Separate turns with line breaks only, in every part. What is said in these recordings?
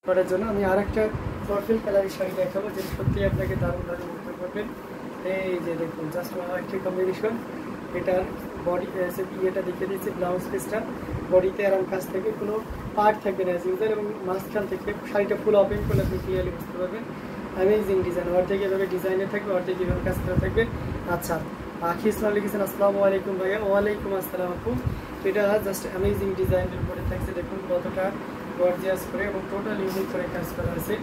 করার জন্য আমি আরেকটা পার্পল কালারের শাড়ি দেখাবো, যেটা সত্যি আপনাকে দারুণভাবে মুগ্ধ করবে। এই যে দেখুন, জাস্ট একটা কম্বিনেশন। এটার বডি ইয়েটা দেখিয়ে দিচ্ছি, ব্লাউজ পিসটা বডিতে আরাম কাছ থেকে কোনো পার্ট থাকবে না ইউজার, এবং মাঝখান থেকে শাড়িটা ফুল ওপেন করলে আপনি ক্লিয়ারলি বুঝতে পারবেন। অ্যামেজিং ডিজাইন, অর্ধেক এভাবে ডিজাইনে থাকবে, অর্ধেক এভাবে কাজ করা থাকবে। আচ্ছা, আখি ইসলাম লিখেছেন আসসালামু আলাইকুম ভাইয়া। ওয়ালাইকুম আসসালাম আপু। এটা জাস্ট অ্যামেজিং ডিজাইনের উপরে থাকছে, দেখুন কতটা গর্জিয়াস করে এবং টোটাল ইউনিক করে কাজ করা আছে।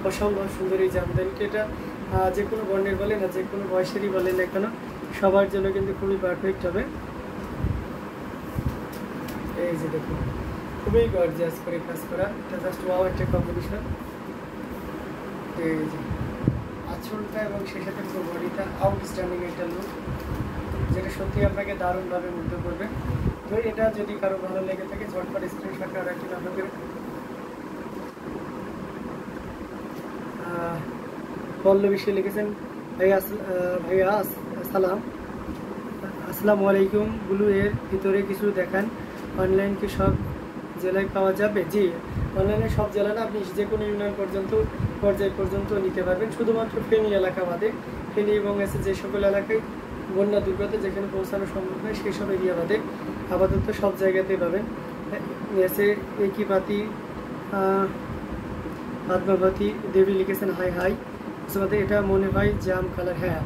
অসম্ভব সুন্দর এই জামদানিটা। এটা যে কোনো বর্ণের বলেন না, যে কোনো বয়সেরই বলেন না কেন, সবার জন্য কিন্তু খুবই পারফেক্ট হবে। এই যে দেখুন, খুবই গর্জিয়াস করে কাজ করা। এটা জাস্ট ওয়াও একটা কম্বিনেশন। এই যে আঁচলটা এবং সেই সাথে পুরো বডিটা আউটস্ট্যান্ডিং একটা লুক, যেটা সত্যি আপনাকে দারুণভাবে মুগ্ধ করবে। তো এটা যদি কারো ভালো লেগে থাকে ঝটপট স্ক্রিনশট করে রাখি আপনাদের। পল্লবী লিখেছেন ভাইয়া সালাম, আসসালামু আলাইকুম। ব্লু এর ভিতরে কিছু দেখান, অনলাইন কি সব জেলায় পাওয়া যাবে? জি, অনলাইনে সব জেলা না, আপনি যে কোনো ইউনিয়ন পর্যায় পর্যন্ত নিতে পারবেন, শুধুমাত্র ফেনী এলাকা বাদে। ফেনী এবং এসে যে সকল এলাকায় বন্যা দুর্গত যেখানে পৌঁছানো সম্ভব নয় সেই সব এরিয়া বাদে আপাতত সব জায়গাতেই পাবেন। এসে একইপাতি পদ্মাবতী দেবী লিখেছেন হাই হাই। এটা মনে হয় জাম কালার, হ্যাঁ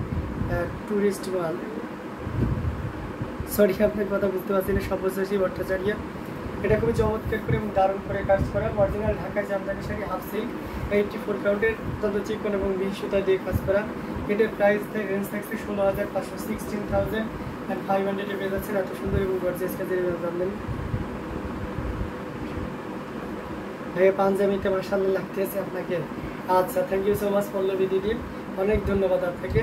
টুরিস্ট মাল। সরি আপনার কথা বুঝতে পারছি না। সব্যসাচী ভট্টাচার্য, এটা খুবই চমৎকার করে এবং দারুণ করে কাজ করা অরিজিনাল ঢাকার জামদানি শাড়ি, হাফ সিল্ক, 84 কাউন্টের তত চিকন এবং 20 সুতা দিয়ে কাজ করা। এটার প্রাইস রেঞ্জ থাকছে 16,500, 16,500 পেয়ে যাচ্ছেন। এত সুন্দর এবং গর্জিয়াস কাজের জামদানি। ভাইয়া পাঞ্জাবিতে মাশাআল্লাহ লাগতেছে আপনাকে। আচ্ছা, thank you so much Pallavi দিদি, অনেক ধন্যবাদ আপনাকে।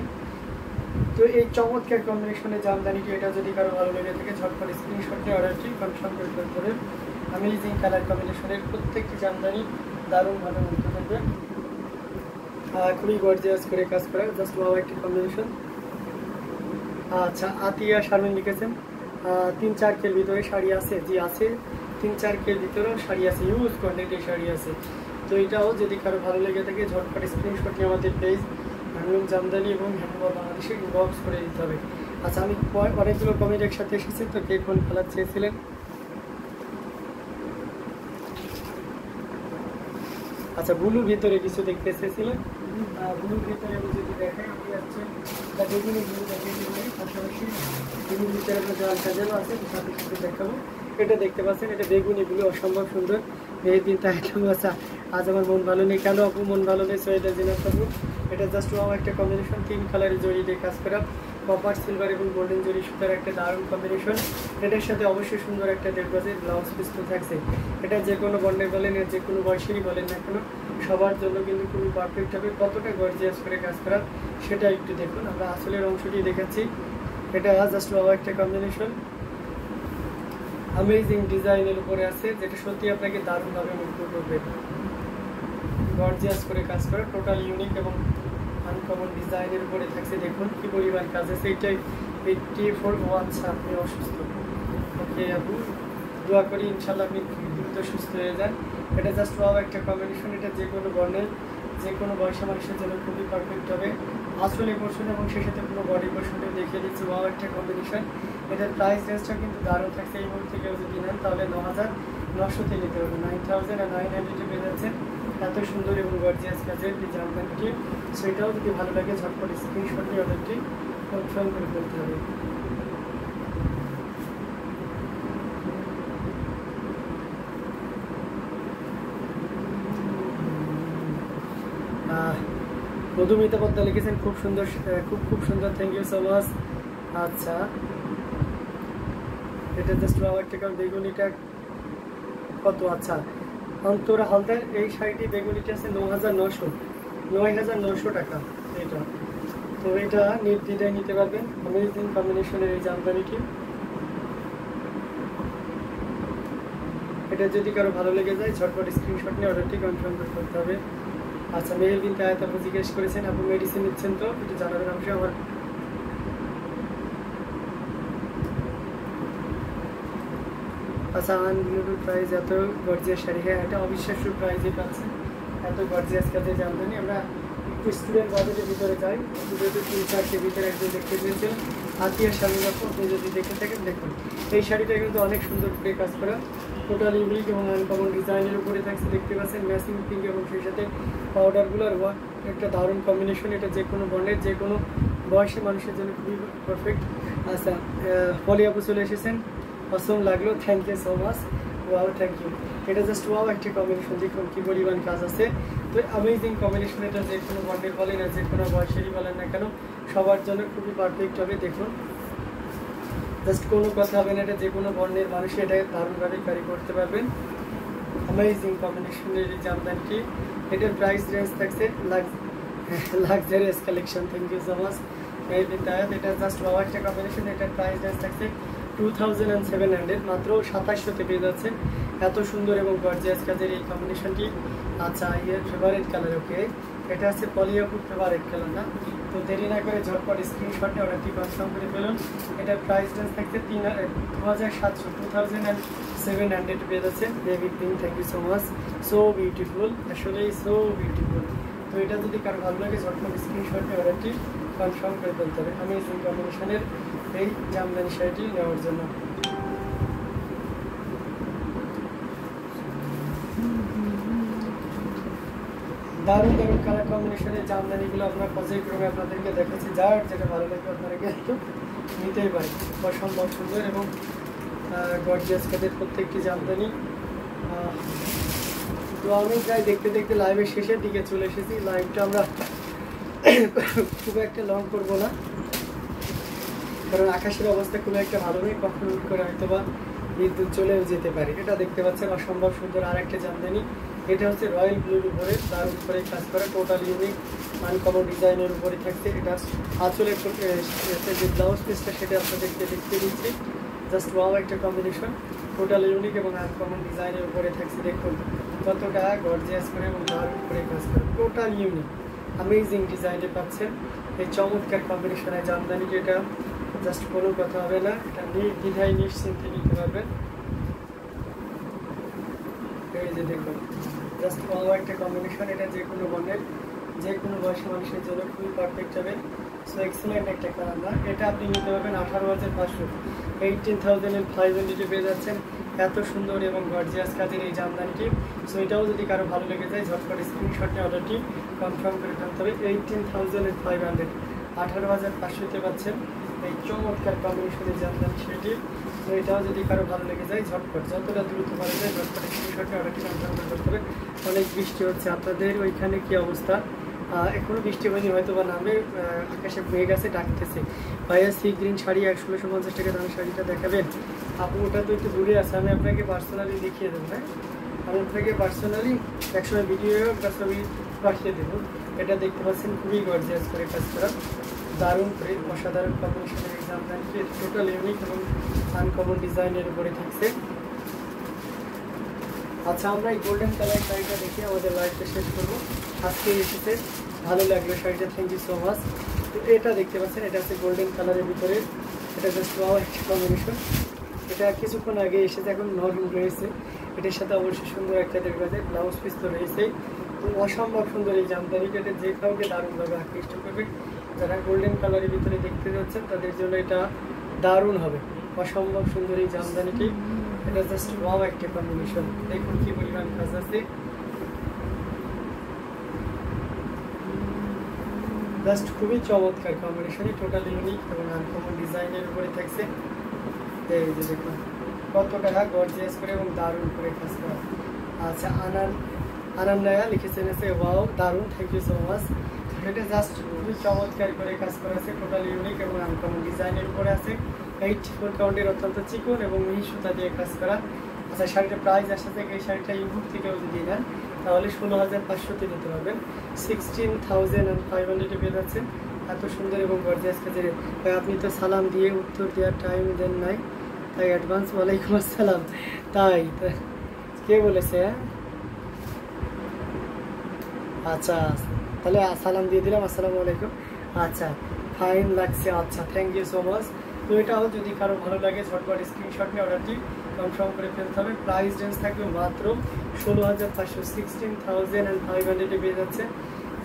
তো এই চমৎকার কম্বিনেশনের জামদানিটি, এটা যদি কারো ভালো লেগে থাকে ঝটপট স্ক্রিনশট নিয়ে অর্ডারটি কনফার্ম করে অ্যামেজিং কালার কম্বিনেশনের প্রত্যেকটি জামদানি দারুণভাবে মুগ্ধ করবে। খুবই গর্জিয়াস করে কাজ করা, জাস্ট ওয়াও একটি কম্বিনেশন। আচ্ছা, আতিয়া শারমিন লিখেছেন 3-4 কের ভিতরে শাড়ি আছে? জি আছে, 3-4 কের ভিতরেও শাড়ি আছে, ইউজ কোয়ান্টিটির শাড়ি আছে। তো এটাও যদি কারো ভালো লেগে থাকে ঝটপট স্ক্রিনশট নিয়ে আমাদের পেজ হ্যান্ডলুম জামদানি এবং হ্যান্ডলুম বাংলাদেশে ইনবক্স করে দিতে হবে। আচ্ছা, আমি অনেকগুলো কমেন্ট একসাথে এসেছি, তো কে কোন কালার চেয়েছিলেন? আচ্ছা, ব্লুর ভিতরে কিছু দেখতে চেয়েছিলেন। ব্লুর ভিতরে আমি যদি দেখাই, আপনি আসছেন বেগুনি ব্লু দেখিয়েছিলেন, পাশাপাশি ব্লুর ভিতরে আপনার জল সাজানো আছে, সাথে সাথে দেখাবো। এটা দেখতে পাচ্ছেন, এটা বেগুনি ব্লু, অসম্ভব সুন্দর। মেহেদিন তাইটু। আচ্ছা, আজ আমার মন ভালো নেই কেন আপু? মন ভালো নেই সৈয়দা জিনাত আপু। এটা জাস্ট ওয়াও একটা কম্বিনেশন, 3 কালারের জড়ি দিয়ে কাজ করা, কপার সিলভার এবং গোল্ডেন জড়ি সুতার একটা দারুণ কম্বিনেশন। এটার সাথে অবশ্যই সুন্দর একটা 1.5 গজের ব্লাউজ পিস তো থাকছে। এটা যে কোনো বর্ণের বলেন, যে কোনো বয়সেরই বলেন না কেন, সবার জন্য কিন্তু খুবই পারফেক্ট হবে। কতটা গর্জিয়াস করে কাজ করা সেটা একটু দেখুন। আমরা আসলের অংশটি দেখাচ্ছি। এটা জাস্ট ওয়াও একটা কম্বিনেশন, অ্যামেজিং ডিজাইনের উপরে আছে, যেটা সত্যি আপনাকে দারুণভাবে মুগ্ধ করবে। গর্জিয়াস করে কাজ করা, টোটাল ইউনিক এবং আনকমন ডিজাইনের উপরে থাকছে। দেখুন কি পরিমাণ কাজ আছে। এইটাই 84। আচ্ছা, আপনি অসুস্থ? ওকে আপু, দোয়া করি ইনশাল্লাহ আপনি দ্রুত সুস্থ হয়ে যান। এটা জাস্ট ওয়াও একটা কম্বিনেশন। এটা যে কোনো বর্ণের, যে কোনো বয়সী মানুষের জন্য খুবই পারফেক্ট হবে। আসলে পোর্শন এবং সেই সাথে পুরো বডি পোর্শনটা দেখিয়ে দিচ্ছি, ওয়াও একটা কম্বিনেশন। এটার প্রাইস রেঞ্জটা কিন্তু দারুণ থাকছে। এই মুহূর্তে কেউ যদি নেন তাহলে 9,900 নিতে হবে, 9,900 পেয়ে যাচ্ছেন। এত সুন্দর এবং গর্জিয়াস কাজের এই জামদানিটি, সেটাও যদি ভালো লাগে ঝটপট স্ক্রিনশট নিয়ে অর্ডারটি কনফার্ম করে ফেলতে হবে। মধুমিতা পদ্মা লিখেছেন খুব সুন্দর, খুব সুন্দর, থ্যাংক ইউ সো মাচ। আচ্ছা, এটা জাস্ট ওয়াও টাকা। বেগুনিটা কত? আচ্ছা, অন্তরা হালদার এই শাড়িটি বেগুনিটি আছে 9,900 টাকা এটা। তো এটা নির্দ্বিধায় নিতে পারবেন, অ্যামেজিং কম্বিনেশনের এই জামদানিটি। এটা যদি কারো ভালো লেগে যায় ঝটপট স্ক্রিনশট নিয়ে অর্ডারটি কনফার্ম করতে হবে। আচ্ছা, মেহের বিন তায়াত আপু জিজ্ঞেস করেছেন আপু মেডিসিন নিচ্ছেন তো একটু জানাবেন অবশ্যই। আমার আচ্ছা, আনবিলিভেবল প্রাইস, এত গর্জিয়াস শাড়ি, হ্যাঁ এটা অবিশ্বাস্য প্রাইসে পাচ্ছেন। এত গর্জিয়াস কাজের জামদানি। আমরা একটু স্টুডেন্ট বাজেটের ভিতরে যাই, যেহেতু 3-4 ভিতরে একজন দেখতে পেয়েছেন হাতিয়ার শাড়ির উপর, আপনি যদি দেখে থাকেন দেখুন এই শাড়িটা কিন্তু অনেক সুন্দর করে কাজ করা, টোটাল ইউনিক এবং আনকমন ডিজাইনের উপরে থাকছে। দেখতে পাচ্ছেন ম্যাচিং পিঙ্ক এবং সেই সাথে পাউডারগুলোর ওয়ার্ক, একটা দারুণ কম্বিনেশন। এটা যে কোনো বর্ণের যে কোনো বয়সী মানুষের জন্য খুবই পারফেক্ট। আচ্ছা, পলি আপু চলে এসেছেন, অসম লাগলো, thank you so much. Wow, thank you. এটা জাস্ট ওয়াও একটা কম্বিনেশন, দেখুন কি পরিমাণ কাজ আছে। তো অ্যামেজিং কম্বিনেশন, এটা যে কোনো বর্ণের বলেন আর যে কোনো বয়সেরই বলেন না কেন সবার জন্য খুবই পারফেক্ট হবে। দেখুন জাস্ট কোনো কথা হবে না, এটা যে কোনো বর্ণের মানুষ এটা দারুণভাবে ক্যারি করতে পারবেন। অ্যামেজিং কম্বিনেশনের এই জামদানিটি, এটার প্রাইস রেঞ্জ থাকছে luxurious collection. Thank you so much. এই বিদ্যায়ত, এটা জাস্ট ওয়াও একটা কম্বিনেশন। এটার প্রাইস রেঞ্জ থাকছে 2700, মাত্র 2700-তে পেয়ে যাচ্ছেন। এত সুন্দর এবং গর্জিয়াস কাজের এই কম্বিনেশনটি। আচ্ছা, এর ফেভারিট কালার, ওকে, এটা হচ্ছে পলিয়াপুর ফেভারিট কালার না? তো দেরি না করে ঝটপট স্ক্রিনশটে অর্ডারটি কনফার্ম করে ফেলুন। এটার প্রাইস রেঞ্জ থাকছে 2700 পেয়ে যাচ্ছেন। Baby pink, thank you so much, so beautiful, আসলেই সো বিউটিফুল। তো এটা যদি কারো ভালো লাগে ঝটপট স্ক্রিনশটে অর্ডারটি কনফার্ম করে ফেলতে হবে অ্যামেজিং কম্বিনেশনের এই জামদানি শাড়িটি নেওয়ার জন্য। দারুণ দারুণ কালার কম্বিনেশনের জামদানিগুলো আপনার পর্যায়ক্রমে আপনাদেরকে দেখাচ্ছি, যার যেটা ভালো লাগবে আপনাদেরকে একটু নিতেই পারে। অসম্ভব সুন্দর এবং গর্জিয়াস কাজের প্রত্যেকটি জামদানি। তো আমি প্রায় দেখতে দেখতে লাইভের শেষের দিকে চলে এসেছি। লাইভটা আমরা খুব একটা লং করবো না, কারণ আকাশের অবস্থা খুব একটা ভালো নেই, কখন উঠ করে হয়তো বা বিদ্যুৎ চলেও যেতে পারে। এটা দেখতে পাচ্ছেন অসম্ভব সুন্দর আর একটা জামদানি। এটা হচ্ছে রয়্যাল ব্লুর উপরে দারুণ করে কাজ করা, টোটাল ইউনিক আনকমন ডিজাইনের উপরে থাকছে। এটা আঁচলের যে ব্লাউজ পিসটা সেটা আপনাদেরকে দেখতে দিচ্ছি, জাস্ট ওয়াও একটা কম্বিনেশন, টোটাল ইউনিক এবং আনকমন ডিজাইনের উপরে থাকছে। দেখুন কতটা গর্জিয়াস করে এবং দারুণ করে কাজ করে, টোটাল ইউনিক অ্যামেজিং ডিজাইনে পাচ্ছেন এই চমৎকার কম্বিনেশনের জামদানি। যেটা জাস্ট কোনো কথা হবে না, এটা নির্দ্বিধায় নিশ্চিন্তে নিতে পারবেন। এই যে দেখুন জাস্ট ওয়াও একটা কম্বিনেশন, এটা যে কোনো বর্ণের যে কোনো বয়সী মানুষের জন্য খুবই পারফেক্ট হবে। সো এক্সেলেন্ট একটা কালার না, এটা আপনি নিতে পারবেন 18,500, 18,500 পেয়ে যাচ্ছেন। এত সুন্দর এবং গর্জিয়াস কাজের এই জামদানিটি। সো এটাও যদি কারো ভালো লেগে যায় ঝটপট স্ক্রিনশটে অর্ডারটি কনফার্ম করে ফেলতে হবে। 18,500, 18,500-তে পাচ্ছেন এই চমৎকার কম্বিনেশনের জামদানি সেটি। তো এটাও যদি কারো ভালো লেগে যায় ঝটপট যতটা দ্রুত পারা যায় ঝটপট স্ক্রিনশটে অর্ডারটি কনফার্ম করে ফেলতে হবে। অনেক বৃষ্টি হচ্ছে, আপনাদের ওইখানে কি অবস্থা? এখনও বৃষ্টি হয়নি, হয়তো বা নামে আকাশে মেঘ আছে, ডাকতেছে। ভাইয়া সি গ্রিন শাড়ি 1650 টাকা দামের শাড়িটা দেখাবেন? আপু ওটা তো একটু দূরে আছে, আমি আপনাকে পার্সোনালি দেখিয়ে দেবো। হ্যাঁ, আমি আপনাকে পার্সোনালি একসময় ভিডিও বা ছবি পাঠিয়ে দেবো। এটা দেখতে পাচ্ছেন খুবই গর্জিয়াস করে কাজ করা, দারুণ করে অসাধারণ কম্বিনেশনের এই জামদানিটি টোটাল ইউনিক এবং আনকমন ডিজাইনের উপরে থাকছে। আচ্ছা, আমরা এই গোল্ডেন কালার শাড়িটা দেখে আমাদের লাইভটা শেষ করবো। আজকে এসেছে, ভালো লাগলো শাড়িটা, থ্যাংক ইউ সো মাচ। তো এটা দেখতে পাচ্ছেন, এটা হচ্ছে গোল্ডেন কালারের ভিতরে, এটা জাস্ট ওয়াও একটা কম্বিনেশন। এটা কিছুক্ষণ আগে এসেছে, এখন নরম রয়েছে। এটার সাথে অবশ্যই সুন্দর একটা দেখবে ব্লাউজ পিস তো রয়েছেই। তো অসম্ভব সুন্দর এই জামদানিটা, এটা যে কাউকে দারুণভাবে আকৃষ্ট করবে। যারা গোল্ডেন কালারের ভিতরে দেখতে যাচ্ছেন তাদের জন্য এটা দারুণ হবে। অসম্ভব সুন্দর এই জামদানিটি, এটা জাস্ট ওয়াও একটা কম্বিনেশন। দেখুন কি পরিমাণ কাজ আছে, জাস্ট খুবই চমৎকার কম্বিনেশন, টোটাল ইউনিক এবং আনকমন ডিজাইনের উপরে থাকছে। এই যে দেখুন কতটা গর্জিয়াস করে এবং দারুণ করে কাজ করা। আচ্ছা, আনান্নায়া লিখেছেন আছে ওয়াও দারুণ, থ্যাংক ইউ সো মাচ। এটা জাস্ট খুবই চমৎকার করে কাজ করা আছে, টোটাল ইউনিক এবং আনকমন ডিজাইনের উপরে আছে। 84 কাউন্টের অত্যন্ত চিকন এবং মিহি সুতা দিয়ে কাজ করা। আচ্ছা, শাড়িটার প্রাইস আসা থেকে এই শাড়িটা ইউটিউব থেকেও যদি নেন তাহলে 16,500-তে নিতে পারবেন। 16,500 পেয়ে যাচ্ছেন। এত সুন্দর এবং গর্জিয়াস কাজের। আপনি তো সালাম দিয়ে উত্তর দেওয়ার টাইম দেন নাই, তাই অ্যাডভান্স ওয়ালাইকুম আসসালাম। তাই কে বলেছে? আচ্ছা, তাহলে সালাম দিয়ে দিলাম, আসসালামু আলাইকুম। আচ্ছা, ফাইন লাগছে, আচ্ছা, থ্যাংক ইউ সো মাচ। তো এটাও যদি কারো ভালো লাগে ঝটপট স্ক্রিনশট নিয়ে অর্ডারটি কনফার্ম করে ফেলতে হবে। প্রাইস রেঞ্জ থাকবে মাত্র 16,500 16,500 পেয়ে যাচ্ছে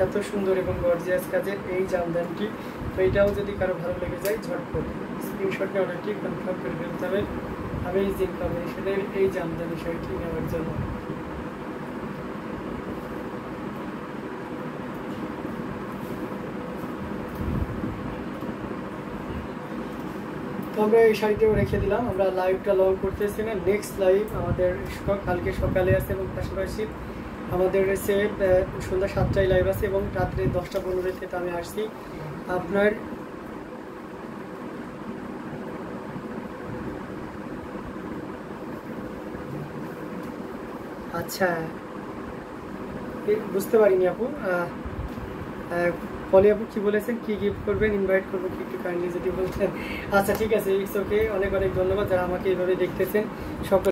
এত সুন্দর এবং গর্জিয়াস কাজের এই জামদানিটি। তো এটাও যদি কারো ভালো লেগে যায় ঝটপট স্ক্রিনশট নিয়ে অর্ডারটি কনফার্ম করে ফেলতে হবে আমেজিং কম্বিনেশনের এই জামদানি শাড়িটি নেওয়ার জন্য। তো আমরা এই শাড়িটাও রেখে দিলাম। আমরা লাইভটা লং করতেছি না, নেক্সট লাইভ আমাদের কালকে সকালে আছে এবং পাশাপাশি আমাদের হচ্ছে সন্ধ্যা 7টায় লাইভ আছে এবং রাত্রে 10টা 15 আমি আসছি আপনার আচ্ছা বুঝতে পারিনি আপু। পলি আপু কি বলেছেন, কি গিফট করবেন, ইনভাইট করবো কি একটু কাইন্ডলি যদি বলতেন। আচ্ছা ঠিক আছে, ইটস ওকে। অনেক অনেক ধন্যবাদ যারা আমাকে এইভাবে দেখতেছেন সকল।